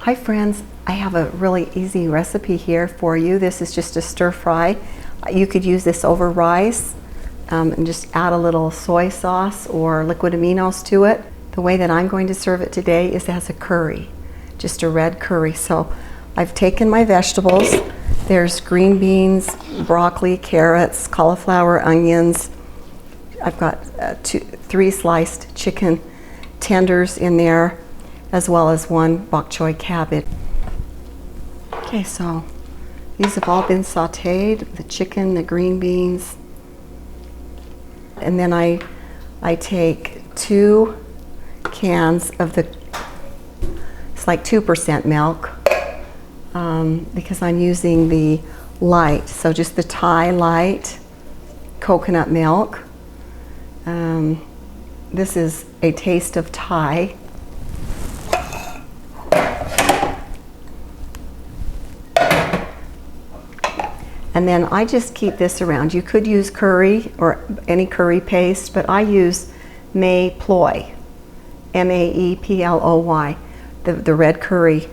Hi friends, I have a really easy recipe here for you. This is just a stir fry. You could use this over rice and just add a little soy sauce or liquid aminos to it. The way that I'm going to serve it today is as a curry, just a red curry. So I've taken my vegetables. There's green beans, broccoli, carrots, cauliflower, onions. I've got 3 sliced chicken tenders in there, as well as 1 bok choy cabbage. Okay, so these have all been sauteed, the chicken, the green beans. And then I take 2 cans of it's like 2% milk, because I'm using the Lite, so just the Thai Lite Coconut Milk. This is a taste of Thai. And then I just keep this around. You could use curry or any curry paste, but I use Mae Ploy, M-A-E-P-L-O-Y, the red curry.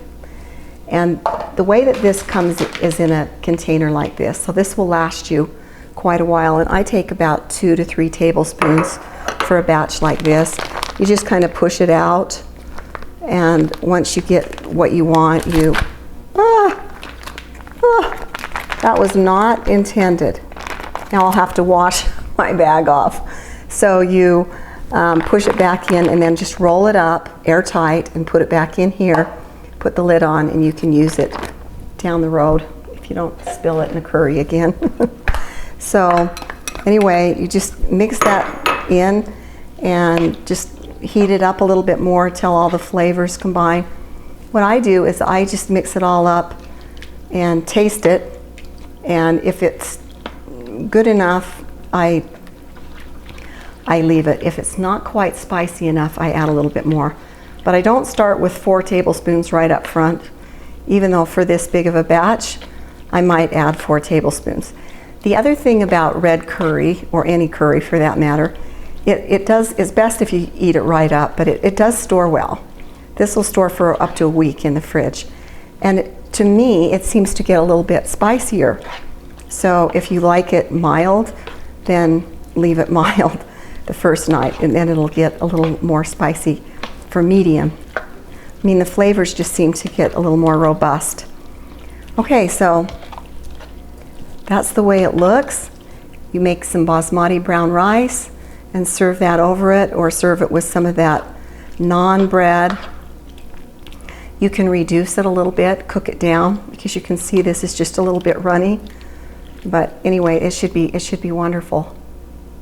And the way that this comes is in a container like this. So this will last you quite a while. And I take about 2 to 3 tablespoons for a batch like this. You just kind of push it out. And once you get what you want, that was not intended. Now I'll have to wash my bag off. So you push it back in and then just roll it up airtight and put it back in here. Put the lid on and you can use it down the road if you don't spill it in a curry again. So anyway, you just mix that in and just heat it up a little bit more till all the flavors combine. What I do is I just mix it all up and taste it, and if it's good enough, I leave it. If it's not quite spicy enough, I add a little bit more. But I don't start with 4 tablespoons right up front, even though for this big of a batch, I might add 4 tablespoons. The other thing about red curry, or any curry for that matter, it's best if you eat it right up, but it does store well. This will store for up to a week in the fridge. And to me, it seems to get a little bit spicier. So if you like it mild, then leave it mild the first night, and then it'll get a little more spicy for medium. I mean, the flavors just seem to get a little more robust. Okay, so that's the way it looks. You make some basmati brown rice and serve that over it, or serve it with some of that naan bread. You can reduce it a little bit, cook it down, because you can see this is just a little bit runny. But anyway, it should be wonderful.